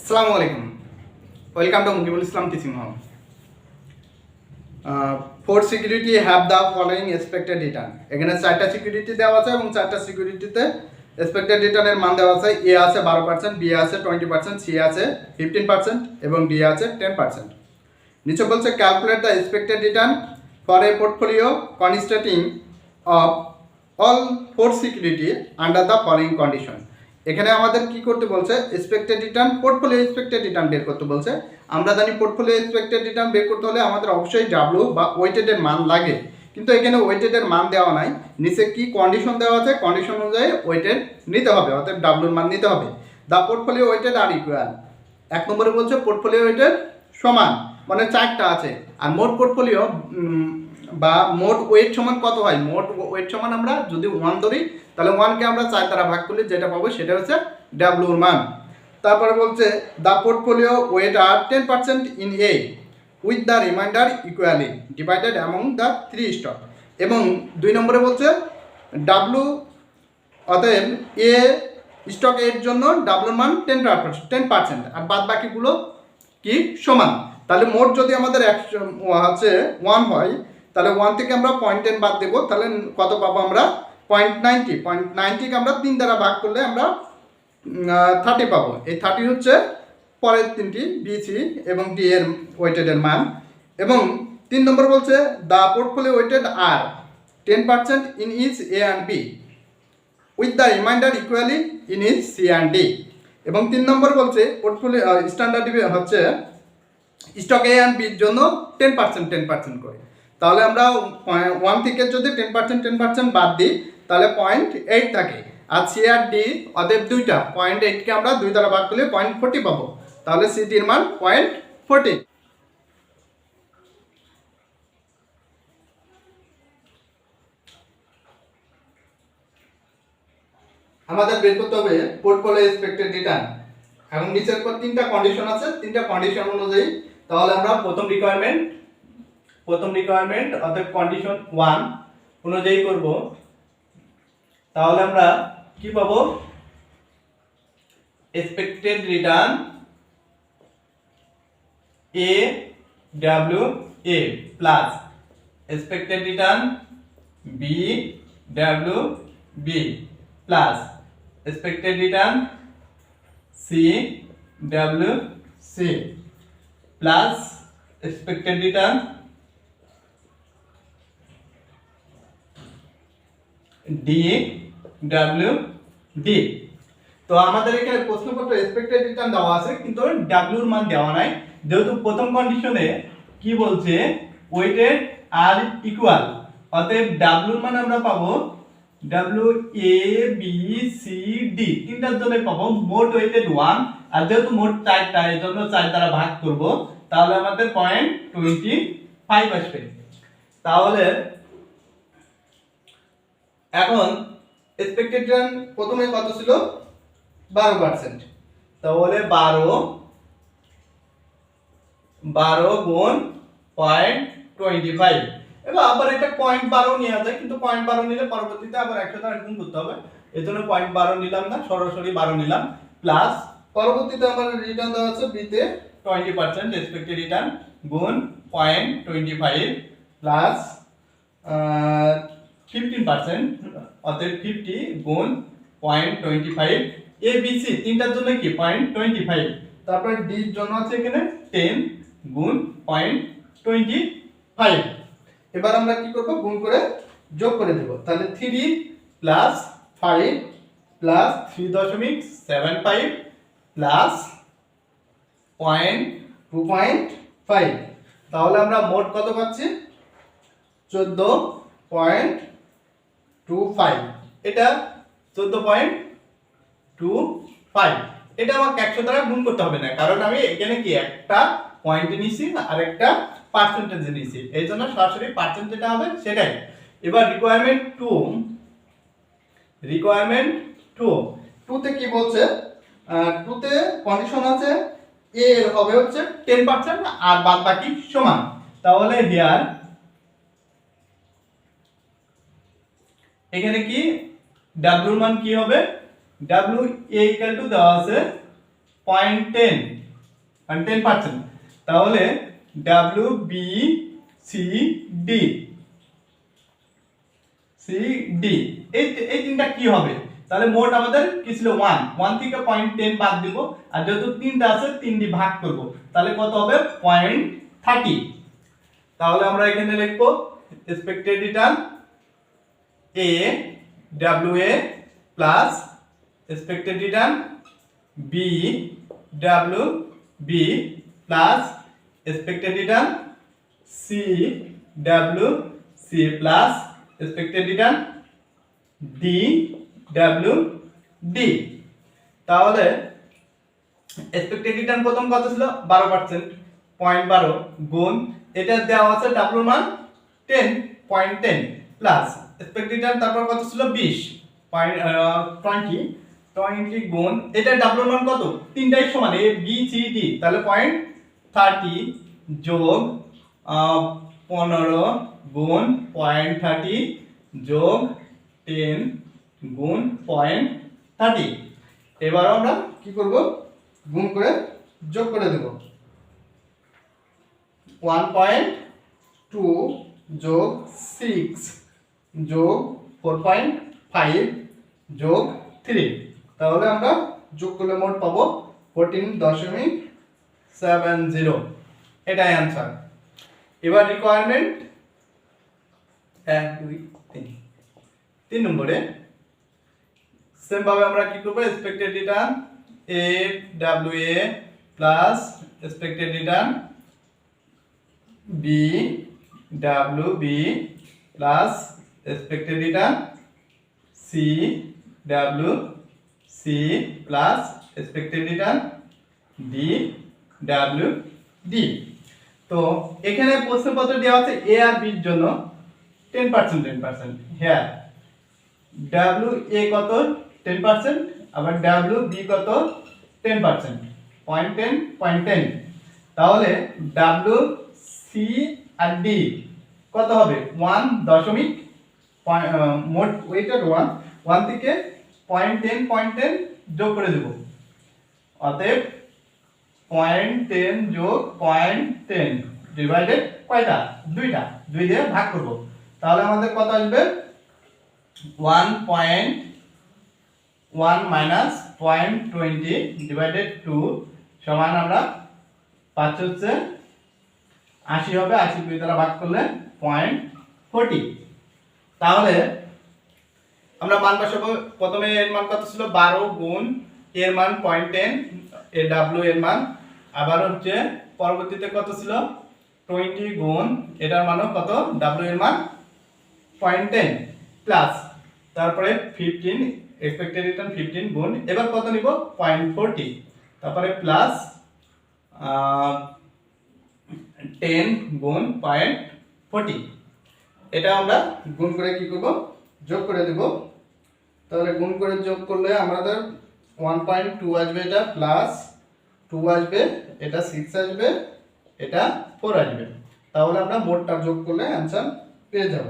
আসসালামু আলাইকুম, welcome to Mukibul Islam teaching home. Four security have the following expected return. এখানে চারটা সিকিউরিটি দেওয়া আছে এবং চারটা সিকিউরিটিতে এক্সপেক্টেড রিটার্নের মান দেওয়া আছে। এ আছে 12%, বি আছে 20%, সি আছে 15% এবং ডি আছে 10%। নিচে বলছে calculate the expected return for a portfolio constiting of all four security under the following condition. এখানে আমাদের কি করতে বলছে, expected return, portfolio expected return বের করতে বলছে। আমরা জানি পোর্টফোলিও এক্সপেক্টেড রিটার্ন বের করতে হলে আমাদের অবশ্যই ডাব্লিউ বা ওয়েটেডের মান লাগে, কিন্তু এখানে ওয়েটেডের মান দেওয়া নাই। নিচে কি কন্ডিশন দেওয়া আছে, কন্ডিশন অনুযায়ী ওয়েটেড নিতে হবে, অর্থাৎ ডাব্লিউর মান নিতে হবে। The portfolio weighted are equal. এক নম্বরে বলছে পোর্টফোলিও ওয়েটেড সমান, মানে চারটা আছে। আর মোট পোর্টফোলিও বা মোট ওয়েট সমান কত হয়, মোট ওয়েট সমান আমরা যদি 1 ধরি তাহলে 1কে আমরা 4 দ্বারা ভাগ করলে যেটা পাবো সেটা হচ্ছে ডাব্লিউর মান। তারপরে বলছে the portfolio weight are 10% in A with the remainder equally divided among the 3 stock. এবং 2 নম্বরে বলছে ডাব্লিউ, অতএব এ স্টক এর জন্য ডাব্লিউর মান 10% আর বাদ বাকিগুলো কি সমান। তাহলে মোট যদি আমাদের 1 হয় তাহলে 1 থেকে আমরা 0.10 বাদ দেবো, তাহলে কত পাবো আমরা 0.90কে আমরা 3 দ্বারা ভাগ করলে আমরা 30 পাবো। এই 30 হচ্ছে পরের তিনটি বি, সি এবং ডি এর ওয়েটেডের মান। এবং 3 নম্বর বলছে the portfolio weighted are 10% in each A and B with the remainder equally in each C and D. এবং 3 নম্বর বলছে পোর্টফোলিও স্ট্যান্ডার্ড হচ্ছে স্টক এ অ্যান্ড বির জন্য 10% করে। তাহলে আমরা 1 থেকে যদি 10% বাদ দিই তাহলে 0.8 থাকে। আর সি আর ডি অতএব দুইটা 0.8কে আমরা 2 দ্বারা ভাগ করলে 0.40 পাবো, তাহলে সিটির মান 0.40। আমাদের বের করতে হবে পোর্টফোলিও এক্সপেক্টেড রিটার্ন। এবং নিচের পর 3টা কন্ডিশন আছে, 3টা কন্ডিশন অনুযায়ী তাহলে আমরা প্রথম রিকোয়ারমেন্ট অর্থাৎ কন্ডিশন 1 অনুযায়ী করব। তাহলে আমরা কি পাবো, expected return A W A plus expected return B W B plus expected return C W C plus expected return D W D. তো আমাদের এখানে প্রশ্নপত্র এক্সপেক্টেড রিটার্ন দেওয়া আছে কিন্তু ডাব্লিউ এর মান দেওয়া নাই, যেহেতু প্রথম কন্ডিশনে কি বলছে ওয়েটেড আর ইকুয়াল, অতএব ডাব্লিউ এর মান আমরা পাবো W A B C D তিনটার জন্য পাবো মোট ওয়েটেড 1। আর যেহেতু মোট 4টা এর জন্য 4 দ্বারা ভাগ করব, তাহলে আমাদের 0.25 আসবে। তাহলে এখন এক্সপেক্টেড রিটার্ন প্রথমে কত ছিল, 12%। তাহলে 12 গুণ 0.25। এবার আবার এটা 0.12 নেওয়া যায়, কিন্তু 0.12 নিলে পরবর্তীতে আবার 100 দ্বারা গুণ করতে হবে, এজন্য 0.12 নিলাম না, সরাসরি 12 নিলাম। প্লাস পরবর্তীতে আমার রিটার্ন দেওয়া আছে বি তে 20% এক্সপেক্টেড রিটার্ন গুণ 0.25 প্লাস 15% অতএব 50 গুণ 0.25। এ বি সি তিনটার জন্য কি 0.25। তারপর ডি এর জন্য আছে এখানে 10 গুণ 0.25। এবার আমরা কি করব, গুণ করে যোগ করে দেব। তাহলে 3 প্লাস 5 প্লাস 3.75 প্লাস 2.5। তাহলে আমরা মোট কত পাচ্ছি 14.25। এটা 14.25। এটা আমাকে 100 দ্বারা গুণ করতে হবে না, কারণ আমি এখানে কি একটা পয়েন্ট নিছি আর একটা পার্সেন্টেজ নিছি, এইজন্য সরাসরি পার্সেন্ট যেটা হবে সেটাই। এবার রিকোয়ারমেন্ট 2 তে কি বলছে, 2 তে কন্ডিশন আছে এ এর হবে হচ্ছে 10% আর বাদ বাকি সমান। তাহলে হিয়ার এখানে কি ডাব্লিউ এর মান কি হবে, ডাব্লিউ এ ইকুয়াল টু দেওয়া আছে 0.10 মানে 10%। তাহলে ডাব্লিউ বি সি ডি এই তিনটা কি হবে? তাহলে মোট আমাদের কি ছিল 1 থেকে 0.10 বাদ দিব, আর যেহেতু তিনটা আছে 3 দিয়ে ভাগ করব, তাহলে কত হবে 0.30। তাহলে আমরা এখানে লিখব expected return A W A plus expected return B W B plus expected return C W C plus expected return D W D. তাহলে এক্সপেক্টেড রিটার্ন প্রথম কত ছিল 12%, 0.12 গুণ এটা দেওয়া আছে ডাব্লিউ মান 10.10 প্লাস এক্সপেক্টেড রিটার্ন তারপর কত ছিল 20 20 গুণ এটা ডাব্লিউ মান কত, তিনটাই সমান এ বি সি ডি, তাহলে 0.30 যোগ 15 গুণ 0.30 যোগ 10 গুণ 0.30। এবার আমরা কি করব, গুণ করে যোগ করে দেব। 1.2 যোগ 6 যোগ 4.5 যোগ 3, তাহলে আমরা যোগ করলে মোট পাবো 14.70। এটাই आंसर। এবার রিকোয়ারমেন্ট 1 2 3 3 নম্বরে সেম ভাবে আমরা কি করব, expected return A W A plus expected return B W B plus expected return C W C plus expected return D W D. তো এখানে প্রশ্নপত্র দেওয়া আছে এ আর বির জন্য 10%, হ্যাঁ ডাব্লিউ এ কত 10%, আবার ডাব্লিউ বি কত 10%, 0.10 তাহলে ডাব্লিউ সি আর ডি কত হবে 1 মোট ওয়েটের 1 থেকে 0.10 যোগ করে দেব, অতএব 0.10 যোগ 0.10 ডিভাইডেড কয়টা, দুইটা, 2 দিয়ে ভাগ করব, তাহলে আমাদের কত আসবে 1.1 মাইনাস 0.20 ডিভাইডেড 2 সমান আমরা 5 হচ্ছে 80 হবে, 80 2 দ্বারা ভাগ করলে 0.40। তাহলে আমরা মান বসাবো, প্রথমে এর মান কত ছিল 12 গুণ এর মান 0.10 এ ডাব্লিউ এর মান, আবার হচ্ছে পরবর্তীতে কত ছিল 20 গুণ এটার মানও কত ডাব্লিউ এর মান 0.10 প্লাস তারপরে 15 এক্সপেক্টেড রিটার্ন 15 গুণ এবার কত নিব 0.40, তারপরে প্লাস 10 গুণ 0.40। এটা আমরা গুণ করে কি করব, যোগ করে দেব। তাহলে গুণ করে যোগ করলে আমাদের 1.2 আসবে, এটা প্লাস 2 আসবে, এটা 6 আসবে, এটা 4 আসবে, তাহলে আমরা মোটটা যোগ করলে आंसर পেয়ে যাব।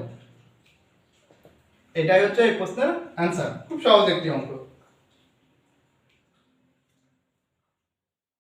এটাই হচ্ছে এই প্রশ্নের आंसर, খুব সহজ একটি অঙ্ক।